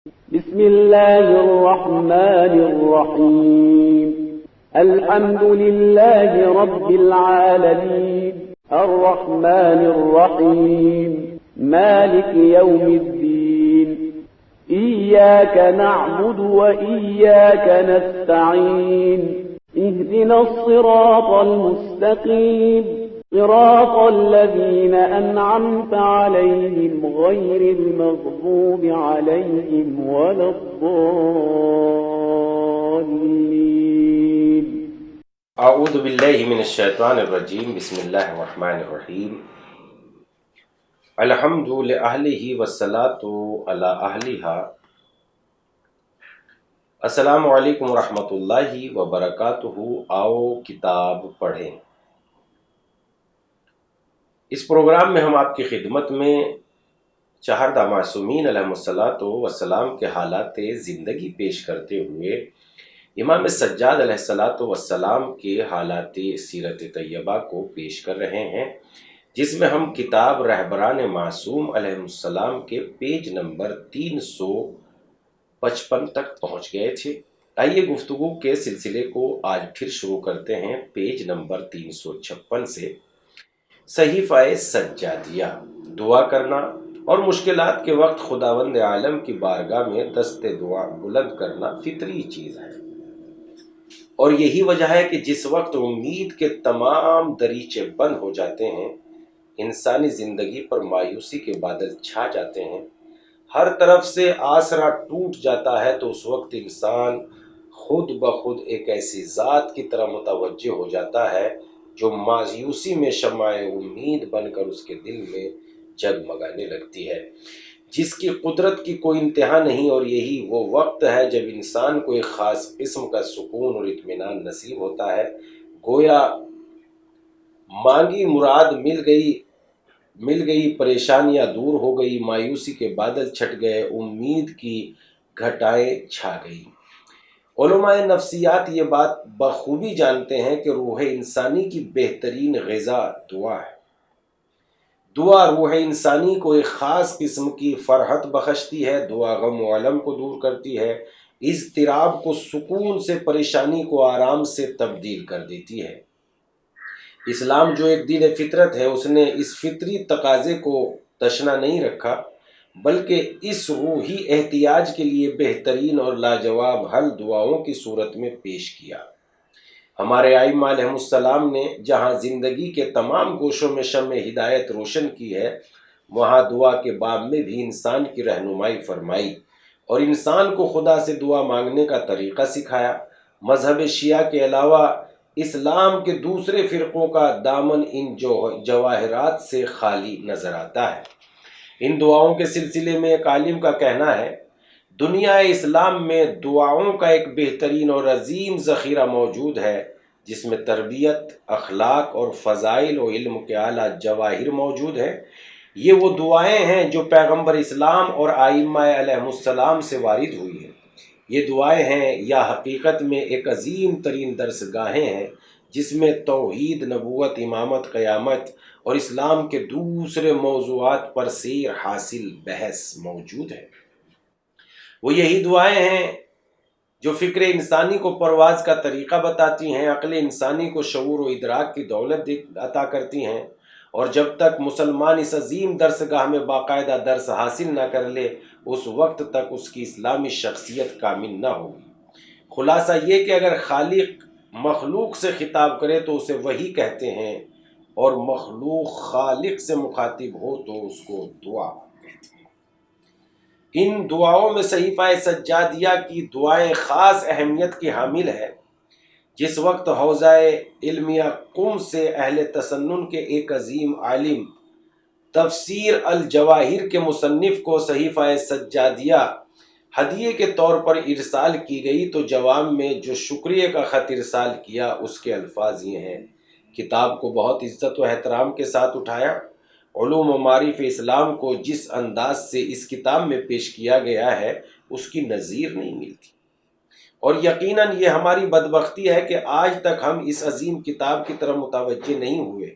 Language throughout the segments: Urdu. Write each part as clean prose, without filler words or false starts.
بسم الله الرحمن الرحيم الحمد لله رب العالمين الرحمن الرحيم مالك يوم الدين إياك نعبد وإياك نستعين اهدنا الصراط المستقيم صراط الذين أنعمت عليهم غير المغضوب عليهم ولا الضالين. اعوذ باللہ من الشیطان الرجیم. بسم اللہ الرحمن الرحیم. الحمد لأہلہ والصلاۃ علی اہلہا. السلام علیکم ورحمۃ اللہ وبرکاتہ. آؤ کتاب پڑھیں. اس پروگرام میں ہم آپ کی خدمت میں چہردہ معصومین علیہم الصلاۃ والسلام کے حالات زندگی پیش کرتے ہوئے امام سجاد علیہ الصلاۃ والسلام کے حالات سیرت طیبہ کو پیش کر رہے ہیں، جس میں ہم کتاب رہبران معصوم علیہم السلام کے پیج نمبر 355 تک پہنچ گئے تھے. آئیے گفتگو کے سلسلے کو آج پھر شروع کرتے ہیں پیج نمبر 356 سے. صحیفہ سجادیہ. دعا کرنا اور مشکلات کے وقت خداوند عالم کی بارگاہ میں دست دعا بلند کرنا فطری چیز ہے، اور یہی وجہ ہے کہ جس وقت امید کے تمام دریچے بند ہو جاتے ہیں، انسانی زندگی پر مایوسی کے بادل چھا جاتے ہیں، ہر طرف سے آسرا ٹوٹ جاتا ہے، تو اس وقت انسان خود بخود ایک ایسی ذات کی طرف متوجہ ہو جاتا ہے جو مایوسی میں شمع امید بن کر اس کے دل میں جگمگانے لگتی ہے، جس کی قدرت کی کوئی انتہا نہیں. اور یہی وہ وقت ہے جب انسان کو ایک خاص قسم کا سکون اور اطمینان نصیب ہوتا ہے. گویا مانگی مراد مل گئی، پریشانیاں دور ہو گئی، مایوسی کے بادل چھٹ گئے، امید کی گھٹائیں چھا گئی. علماء نفسیات یہ بات بخوبی جانتے ہیں کہ روح انسانی کی بہترین غذا دعا ہے. دعا روح انسانی کو ایک خاص قسم کی فرحت بخشتی ہے. دعا غم و الم کو دور کرتی ہے، اضطراب کو سکون سے، پریشانی کو آرام سے تبدیل کر دیتی ہے. اسلام جو ایک دین فطرت ہے، اس نے اس فطری تقاضے کو تشنا نہیں رکھا، بلکہ اس روحی احتیاج کے لیے بہترین اور لاجواب حل دعاؤں کی صورت میں پیش کیا. ہمارے ائمہ علیہم السلام نے جہاں زندگی کے تمام گوشوں میں شمع ہدایت روشن کی ہے، وہاں دعا کے باب میں بھی انسان کی رہنمائی فرمائی اور انسان کو خدا سے دعا مانگنے کا طریقہ سکھایا. مذہب شیعہ کے علاوہ اسلام کے دوسرے فرقوں کا دامن ان جواہرات سے خالی نظر آتا ہے. ان دعاؤں کے سلسلے میں ایک عالم کا کہنا ہے، دنیا اسلام میں دعاؤں کا ایک بہترین اور عظیم ذخیرہ موجود ہے، جس میں تربیت، اخلاق اور فضائل و علم کے اعلیٰ جواہر موجود ہیں. یہ وہ دعائیں ہیں جو پیغمبر اسلام اور ائمہ علیہم السلام سے وارد ہوئی ہیں. یہ دعائیں ہیں یا حقیقت میں ایک عظیم ترین درسگاہیں ہیں، جس میں توحید، نبوت، امامت، قیامت اور اسلام کے دوسرے موضوعات پر سیر حاصل بحث موجود ہے. وہ یہی دعائیں ہیں جو فکر انسانی کو پرواز کا طریقہ بتاتی ہیں، عقل انسانی کو شعور و ادراک کی دولت عطا کرتی ہیں، اور جب تک مسلمان اس عظیم درسگاہ میں باقاعدہ درس حاصل نہ کر لے، اس وقت تک اس کی اسلامی شخصیت کامل نہ ہوگی. خلاصہ یہ کہ اگر خالق مخلوق سے خطاب کرے تو اسے وحی کہتے ہیں، اور مخلوق خالق سے مخاطب ہو تو اس کو دعا کہتے ہیں. ان دعاؤں میں صحیفہ سجادیہ کی دعائیں خاص اہمیت کی حامل ہے. جس وقت حوزہ علمیہ قم سے اہل تسنن کے ایک عظیم عالم تفسیر الجواہر کے مصنف کو صحیفہ سجادیہ ہدیے کے طور پر ارسال کی گئی، تو جواب میں جو شکریہ کا خط ارسال کیا اس کے الفاظ یہ ہیں: کتاب کو بہت عزت و احترام کے ساتھ اٹھایا. علوم و معارف اسلام کو جس انداز سے اس کتاب میں پیش کیا گیا ہے اس کی نظیر نہیں ملتی، اور یقیناً یہ ہماری بدبختی ہے کہ آج تک ہم اس عظیم کتاب کی طرف متوجہ نہیں ہوئے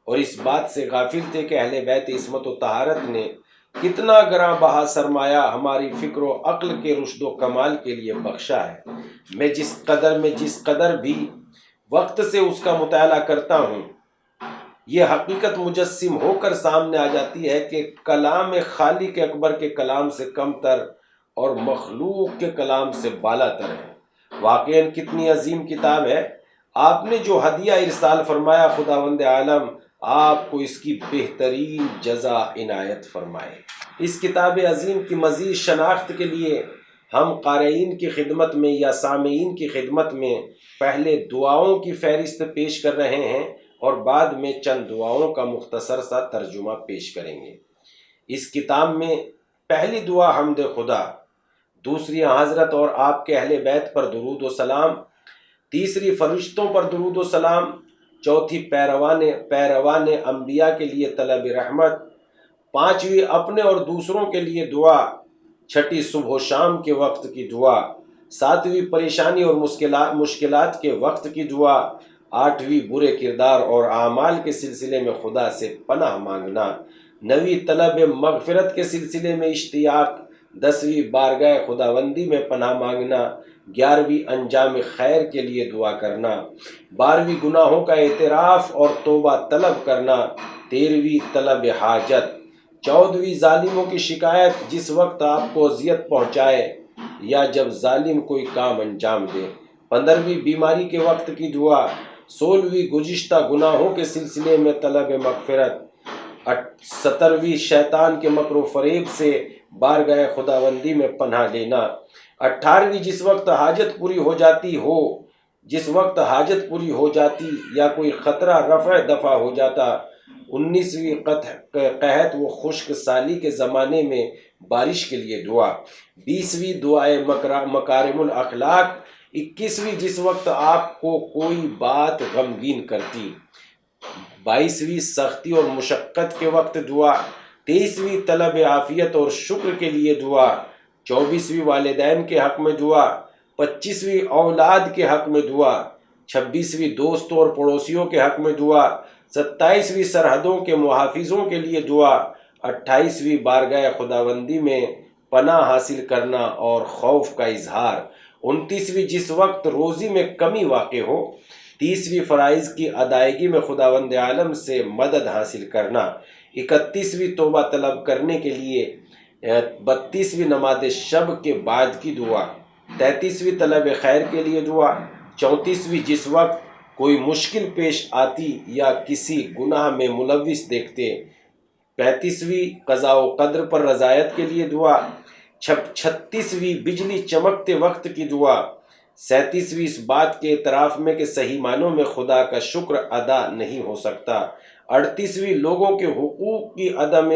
اور اس بات سے غافل تھے کہ اہل بیت عصمت و طہارت نے کتنا گراں بہا سرمایہ ہماری فکر و عقل کے رشد و کمال کے لیے بخشا ہے۔ میں جس قدر بھی وقت سے اس کا مطالعہ کرتا ہوں، یہ حقیقت مجسم ہو کر سامنے آ جاتی ہے کہ کلام خالق اکبر کے کلام سے کم تر اور مخلوق کے کلام سے بالا تر ہے۔ واقعاً کتنی عظیم کتاب ہے۔ آپ نے جو ہدیہ ارسال فرمایا، خداوند عالم آپ کو اس کی بہترین جزا عنایت فرمائے۔ اس کتاب عظیم کی مزید شناخت کے لیے ہم قارئین کی خدمت میں یا سامعین کی خدمت میں پہلے دعاؤں کی فہرست پیش کر رہے ہیں اور بعد میں چند دعاؤں کا مختصر سا ترجمہ پیش کریں گے۔ اس کتاب میں پہلی دعا حمد خدا، دوسری حضرت اور آپ کے اہل بیت پر درود و سلام، تیسری فرشتوں پر درود و سلام، چوتھی پیروان انبیاء کے لیے طلب رحمت، پانچویں اپنے اور دوسروں کے لیے دعا، چھٹی صبح و شام کے وقت کی دعا، ساتویں پریشانی اور مشکلات کے وقت کی دعا، آٹھویں برے کردار اور اعمال کے سلسلے میں خدا سے پناہ مانگنا، نویں طلب مغفرت کے سلسلے میں اشتیاق، دسویں بارگاہ خداوندی میں پناہ مانگنا، گیارہویں انجام خیر کے لیے دعا کرنا، بارہویں گناہوں کا اعتراف اور توبہ طلب کرنا، تیرہویں طلب حاجت، چودہویں ظالموں کی شکایت جس وقت آپ کو اذیت پہنچائے یا جب ظالم کوئی کام انجام دے، پندرہویں بیماری کے وقت کی دعا، سولہویں گزشتہ گناہوں کے سلسلے میں طلب مغفرت، 17ویں شیطان کے مکر و فریب سے بارگاہ خداوندی میں پناہ لینا، 18ویں جس وقت حاجت پوری ہو جاتی یا کوئی خطرہ رفع دفع ہو جاتا، 19ویں قحط و خشک سالی کے زمانے میں بارش کے لیے دعا، 20ویں دعائے مکارم الاخلاق، 21ویں جس وقت آپ کو کوئی بات غمگین کرتی، 22ویں سختی اور مشقت کے وقت دعا، 23ویں طلب عافیت اور شکر کے لیے دعا، 24ویں والدین کے حق میں دعا، 25ویں اولاد کے حق میں دعا، 26ویں دوستوں اور پڑوسیوں کے حق میں دعا، 27ویں سرحدوں کے محافظوں کے لیے دعا، 28ویں بارگاہ خداوندی میں پناہ حاصل کرنا اور خوف کا اظہار، 29ویں جس وقت روزی میں کمی واقع ہو، 30ویں فرائض کی ادائیگی میں خداوند عالم سے مدد حاصل کرنا، 31ویں توبہ طلب کرنے کے لیے، 32ویں نماز شب کے بعد کی دعا، 33ویں طلب خیر کے لیے دعا، 34ویں جس وقت کوئی مشکل پیش آتی یا کسی گناہ میں ملوث دیکھتے، 35ویں قضاء و قدر پر رضایت کے لیے دعا، 36ویں بجلی چمکتے وقت کی دعا، 37ویں اس بات کے اعتراف میں کہ صحیح معنوں میں خدا کا شکر ادا نہیں ہو سکتا، 38ویں لوگوں کے حقوق کی عدم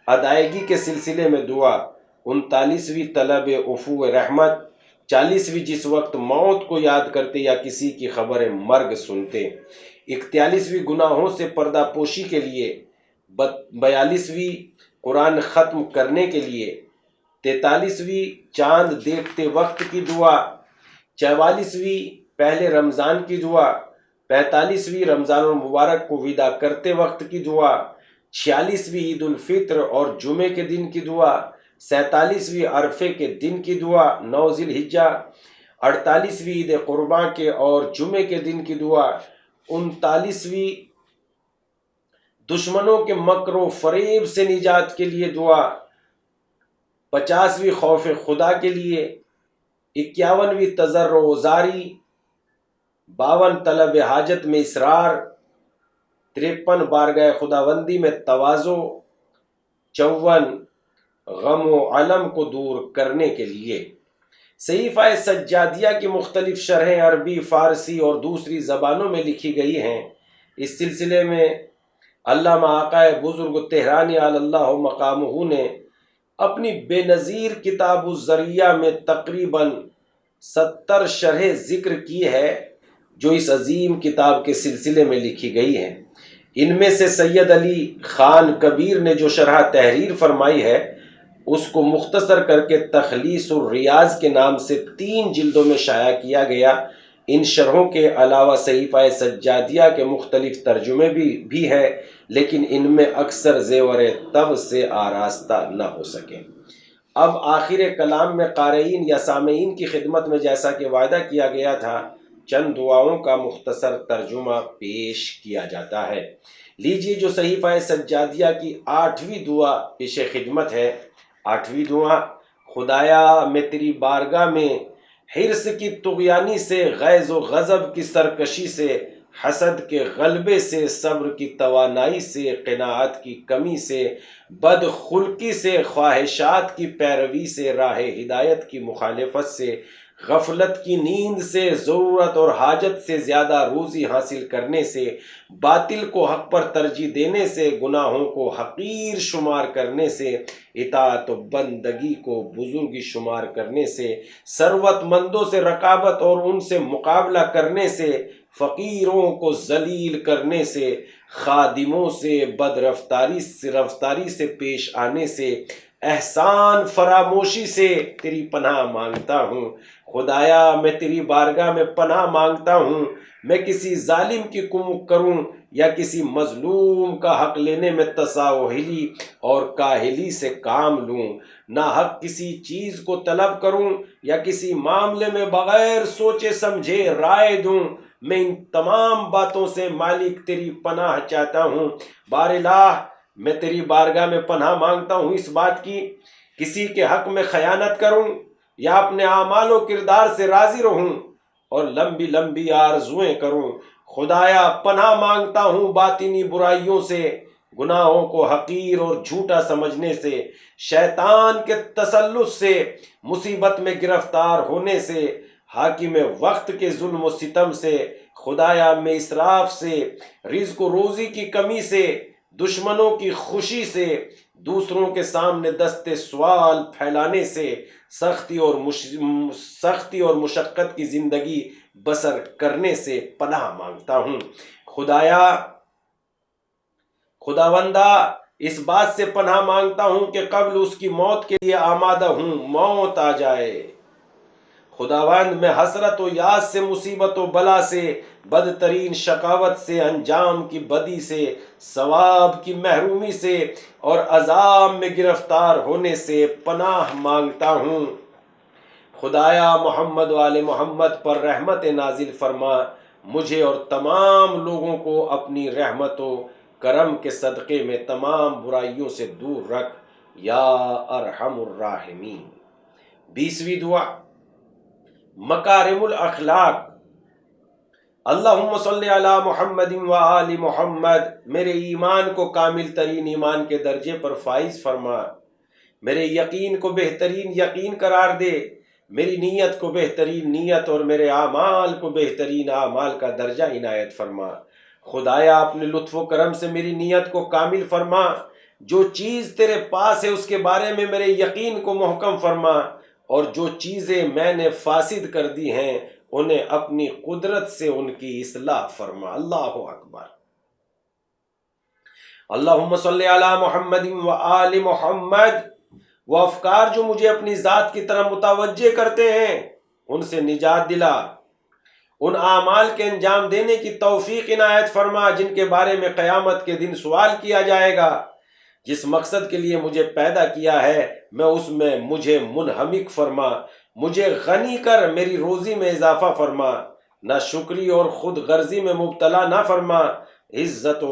ادائیگی کے سلسلے میں دعا، 39ویں طلب عفو رحمت، 40ویں جس وقت موت کو یاد کرتے یا کسی کی خبر مرگ سنتے، 41ویں گناہوں سے پردہ پوشی کے لیے، 42ویں قرآن ختم کرنے کے لیے، 43ویں چاند دیکھتے وقت کی دعا، 44ویں پہلے رمضان کی دعا، 45ویں رمضان المبارک کو ودا کرتے وقت کی دعا، 46ویں عید الفطر اور جمعے کے دن کی دعا، 47ویں عرفے کے دن کی دعا 9 ذی الحجہ، 48ویں عید قرباں کے اور جمعے کے دن کی دعا، 39ویں دشمنوں کے مکر و فریب سے نجات کے لیے دعا، 50ویں خوف خدا کے لیے، 51ویں تضرع و زاری، 52 طلب حاجت میں اصرار، 53 بارگاہ خداوندی میں تواضع، 54 غم و علم کو دور کرنے کے لیے۔ صحیفہ سجادیہ کی مختلف شرحیں عربی، فارسی اور دوسری زبانوں میں لکھی گئی ہیں۔ اس سلسلے میں علامہ آقائے بزرگ تہرانی علی اللہ مقامہ نے اپنی بے نظیر کتاب الذریعہ میں تقریباً 70 شرح ذکر کی ہے جو اس عظیم کتاب کے سلسلے میں لکھی گئی ہیں۔ ان میں سے سید علی خان کبیر نے جو شرح تحریر فرمائی ہے اس کو مختصر کر کے تخلیص الریاض کے نام سے 3 جلدوں میں شائع کیا گیا۔ ان شرحوں کے علاوہ صحیفہ سجادیہ کے مختلف ترجمے بھی ہے، لیکن ان میں اکثر زیور طب سے آراستہ نہ ہو سکے۔ اب آخر کلام میں قارئین یا سامعین کی خدمت میں جیسا کہ وعدہ کیا گیا تھا، چند دعاؤں کا مختصر ترجمہ پیش کیا جاتا ہے۔ لیجیے جو صحیفہ سجادیہ کی 8ویں دعا پیش خدمت ہے۔ 8ویں دعا: خدایا میں تیری بارگاہ میں حرص کی طغیانی سے، غیظ و غضب کی سرکشی سے، حسد کے غلبے سے، صبر کی توانائی سے، قناعت کی کمی سے، بدخلقی سے، خواہشات کی پیروی سے، راہ ہدایت کی مخالفت سے، غفلت کی نیند سے، ضرورت اور حاجت سے زیادہ روزی حاصل کرنے سے، باطل کو حق پر ترجیح دینے سے، گناہوں کو حقیر شمار کرنے سے، اطاعت و بندگی کو بزرگی شمار کرنے سے، ثروت مندوں سے رقابت اور ان سے مقابلہ کرنے سے، فقیروں کو ذلیل کرنے سے، خادموں سے بد رفتاری سے پیش آنے سے، احسان فراموشی سے تیری پناہ مانگتا ہوں۔ خدایا میں تیری بارگاہ میں پناہ مانگتا ہوں، میں کسی ظالم کی کمک کروں یا کسی مظلوم کا حق لینے میں تساہلی اور کاہلی سے کام لوں، نہ حق کسی چیز کو طلب کروں یا کسی معاملے میں بغیر سوچے سمجھے رائے دوں۔ میں ان تمام باتوں سے مالک تیری پناہ چاہتا ہوں۔ بار الہ میں تیری بارگاہ میں پناہ مانگتا ہوں اس بات کی، کسی کے حق میں خیانت کروں یا اپنے اعمال و کردار سے راضی رہوں اور لمبی لمبی آرزویں کروں۔ خدایا پناہ مانگتا ہوں باطنی برائیوں سے، گناہوں کو حقیر اور جھوٹا سمجھنے سے، شیطان کے تسلط سے، مصیبت میں گرفتار ہونے سے، حاکم وقت کے ظلم و ستم سے، خدایا میں اسراف سے، رزق و روزی کی کمی سے، دشمنوں کی خوشی سے، دوسروں کے سامنے دست سوال پھیلانے سے، سختی اور مشقت کی زندگی بسر کرنے سے پناہ مانگتا ہوں۔ خداوندہ اس بات سے پناہ مانگتا ہوں کہ قبل اس کی موت کے لیے آمادہ ہوں، موت آ جائے۔ خداوند میں حسرت و یاس سے، مصیبت و بلا سے، بدترین شقاوت سے، انجام کی بدی سے، ثواب کی محرومی سے اور عذاب میں گرفتار ہونے سے پناہ مانگتا ہوں۔ خدایا محمد و آل محمد پر رحمت نازل فرما، مجھے اور تمام لوگوں کو اپنی رحمت و کرم کے صدقے میں تمام برائیوں سے دور رکھ یا ارحم الراحمین۔ 20ویں دعا: مکارم الاخلاق۔ اللہم صلی علی محمد و آل محمد، میرے ایمان کو کامل ترین ایمان کے درجے پر فائز فرما، میرے یقین کو بہترین یقین قرار دے، میری نیت کو بہترین نیت اور میرے اعمال کو بہترین اعمال کا درجہ عنایت فرما۔ خدایا اپنے لطف و کرم سے میری نیت کو کامل فرما، جو چیز تیرے پاس ہے اس کے بارے میں میرے یقین کو محکم فرما، اور جو چیزیں میں نے فاسد کر دی ہیں انہیں اپنی قدرت سے ان کی اصلاح فرما۔ اللہ اکبر۔ اللہم صلی علی محمد و آل محمد، وہ افکار جو مجھے اپنی ذات کی طرف متوجہ کرتے ہیں ان سے نجات دلا، ان اعمال کے انجام دینے کی توفیق عنایت فرما جن کے بارے میں قیامت کے دن سوال کیا جائے گا۔ جس مقصد کے لیے مجھے پیدا کیا ہے میں اس میں مجھے منہمک فرما، مجھے غنی کر، میری روزی میں اضافہ فرما، نہ شکری اور خود غرضی میں مبتلا نہ فرما، عزت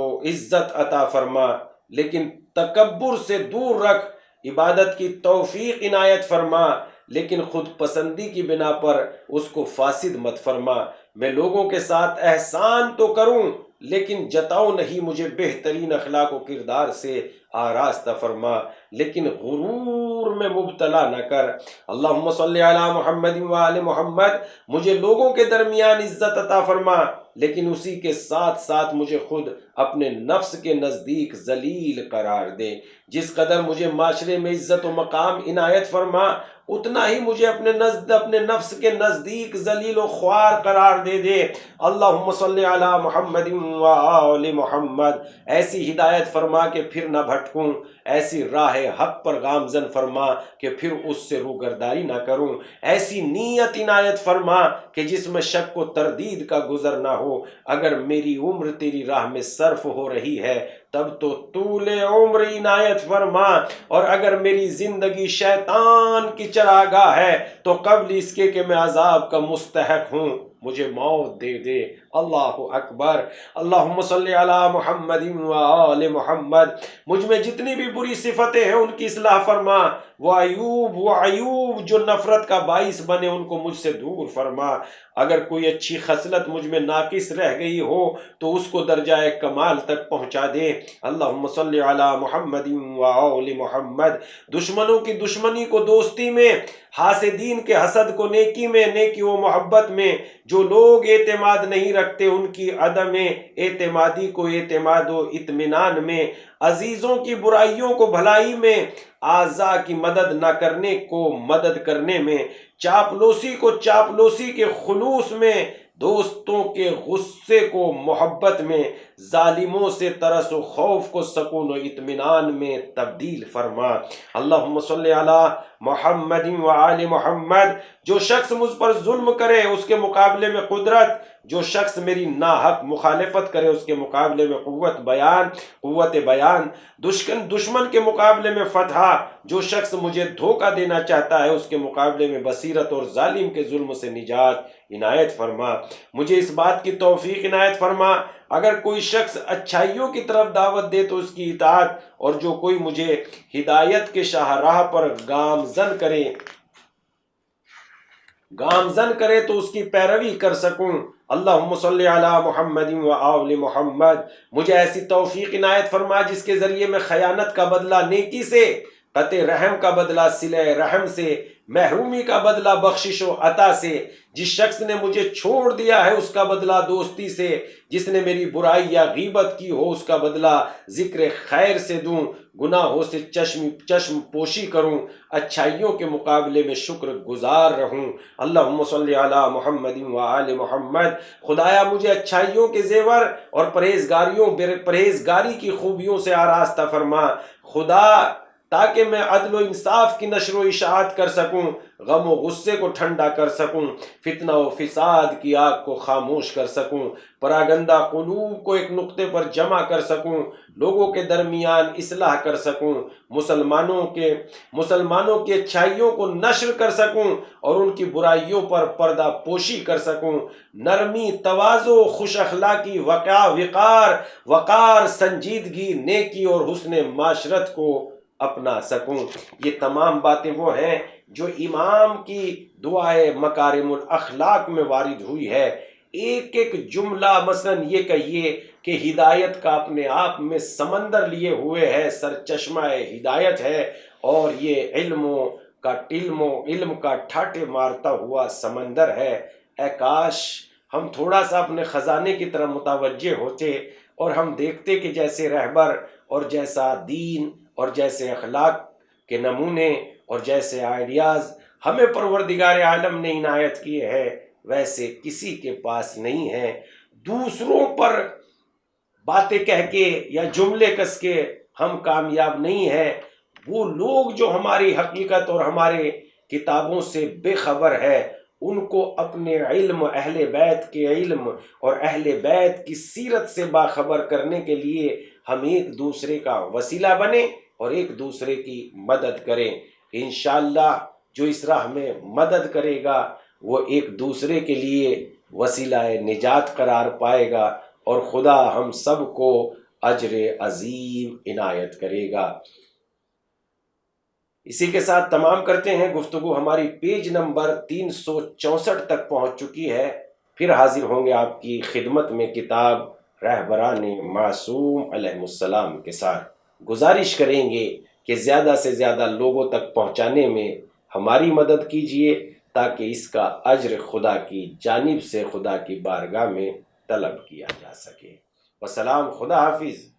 عطا فرما لیکن تکبر سے دور رکھ، عبادت کی توفیق عنایت فرما لیکن خود پسندی کی بنا پر اس کو فاسد مت فرما۔ میں لوگوں کے ساتھ احسان تو کروں لیکن جتاؤ نہیں، مجھے بہترین اخلاق و کردار سے آراستہ فرما لیکن غرور میں مبتلا نہ کر۔ اللہم صلی علی محمد و آل محمد، مجھے لوگوں کے درمیان عزت عطا فرما لیکن اسی کے ساتھ ساتھ مجھے خود اپنے نفس کے نزدیک ذلیل قرار دے۔ جس قدر مجھے معاشرے میں عزت و مقام عنایت فرما اتنا ہی مجھے اپنے نفس کے نزدیک ذلیل و خوار قرار دے دے۔ اللہم صلی علی محمد و آل محمد، ایسی ہدایت فرما کہ پھر نہ بھٹکوں، ایسی راہ حق پر گامزن فرما کہ پھر اس سے روگردانی نہ کروں، ایسی نیت عنایت فرما کہ جس میں شک و تردید کا گزر نہ ہو۔ اگر میری عمر تیری راہ میں صرف ہو رہی ہے تب تو طول عمر عنایت فرما، اور اگر میری زندگی شیطان کی چراگاہ ہے تو قبل اس کے کہ میں عذاب کا مستحق ہوں مجھے موت دے دے۔ اللہ اکبر۔ اللہم صلی علی محمد و آل محمد۔ مجھ میں جتنی بھی بری صفتیں ہیں ان کی اصلاح فرما، وہ عیوب جو نفرت کا باعث بنے ان کو مجھ سے دور فرما۔ اگر کوئی اچھی خصلت مجھ میں ناقص رہ گئی ہو تو اس کو درجہ کمال تک پہنچا دے۔ اللہم صلی علی محمد و آل محمد۔ دشمنوں کی دشمنی کو دوستی میں، حاسدین کے حسد کو نیکی میں، نیکی و محبت میں، جو لوگ اعتماد نہیں رکھتے ان کی عدم اعتمادی کو اعتماد و اطمینان میں، عزیزوں کی برائیوں کو بھلائی میں، اعضاء کی مدد نہ کرنے کو مدد کرنے میں، چاپلوسی کو چاپلوسی کے خلوص میں، دوستوں کے غصے کو محبت میں، ظالموں سے ترس و خوف کو سکون و اطمینان میں تبدیل فرما۔ اللہم صلی علی محمد و آل محمد۔ جو شخص مجھ پر ظلم کرے اس کے مقابلے میں قدرت، جو شخص میری ناحق مخالفت کرے اس کے مقابلے میں قوت بیان، دشمن کے مقابلے میں فتح، جو شخص مجھے دھوکہ دینا چاہتا ہے اس کے مقابلے میں بصیرت، اور ظالم کے ظلم سے نجات عنایت فرما۔ مجھے اس بات کی توفیق عنایت فرما اگر کوئی شخص اچھائیوں کی طرف دعوت دے تو اس کی اطاعت، اور جو کوئی مجھے ہدایت کے شاہراہ پر گامزن کرے تو اس کی پیروی کر سکوں۔ اللہم صلی علی محمد و آل محمد۔ مجھے ایسی توفیق عنایت فرما جس کے ذریعے میں خیانت کا بدلہ نیکی سے، قطع رحم کا بدلہ صلہ رحم سے، محرومی کا بدلہ بخشش و عطا سے، جس شخص نے مجھے چھوڑ دیا ہے اس کا بدلہ دوستی سے، جس نے میری برائی یا غیبت کی ہو اس کا بدلہ ذکر خیر سے دوں، گناہوں سے چشم پوشی کروں، اچھائیوں کے مقابلے میں شکر گزار رہوں۔ اللہم صلی علی محمد و آل محمد۔ خدایا مجھے اچھائیوں کے زیور اور پرہیزگاری کی خوبیوں سے آراستہ فرما، خدا، تاکہ میں عدل و انصاف کی نشر و اشاعت کر سکوں، غم و غصے کو ٹھنڈا کر سکوں، فتنہ و فساد کی آگ کو خاموش کر سکوں، پراگندہ قلوب کو ایک نقطے پر جمع کر سکوں، لوگوں کے درمیان اصلاح کر سکوں، مسلمانوں کی اچھائیوں کو نشر کر سکوں اور ان کی برائیوں پر پردہ پوشی کر سکوں، نرمی، تواضع، خوش اخلاقی، وقار، سنجیدگی، نیکی اور حسن معاشرت کو اپنا سکوں۔ یہ تمام باتیں وہ ہیں جو امام کی دعائے مکارم الاخلاق میں وارد ہوئی ہے۔ ایک ایک جملہ مثلا یہ کہیے کہ ہدایت کا اپنے آپ میں سمندر لیے ہوئے ہے، سرچشمہ ہدایت ہے، اور یہ علم کا ٹھاٹے مارتا ہوا سمندر ہے۔ اے کاش ہم تھوڑا سا اپنے خزانے کی طرف متوجہ ہوتے اور ہم دیکھتے کہ جیسے رہبر اور جیسا دین اور جیسے اخلاق کے نمونے اور جیسے آئیڈیاز ہمیں پروردگار عالم نے عنایت کیے ہیں ویسے کسی کے پاس نہیں ہے۔ دوسروں پر باتیں کہہ کے یا جملے کس کے ہم کامیاب نہیں ہیں۔ وہ لوگ جو ہماری حقیقت اور ہمارے کتابوں سے بے خبر ہے ان کو اپنے علم، اہل بیت کے علم اور اہل بیت کی سیرت سے باخبر کرنے کے لیے ہم ایک دوسرے کا وسیلہ بنیں اور ایک دوسرے کی مدد کریں۔ انشاءاللہ جو اس راہ میں مدد کرے گا وہ ایک دوسرے کے لیے وسیلہ نجات قرار پائے گا اور خدا ہم سب کو اجر عظیم عنایت کرے گا۔ اسی کے ساتھ تمام کرتے ہیں۔ گفتگو ہماری پیج نمبر 364 تک پہنچ چکی ہے۔ پھر حاضر ہوں گے آپ کی خدمت میں کتاب رہبران معصوم علیہ السلام کے ساتھ۔ گزارش کریں گے کہ زیادہ سے زیادہ لوگوں تک پہنچانے میں ہماری مدد کیجیے تاکہ اس کا اجر خدا کی جانب سے خدا کی بارگاہ میں طلب کیا جا سکے۔ والسلام، خدا حافظ۔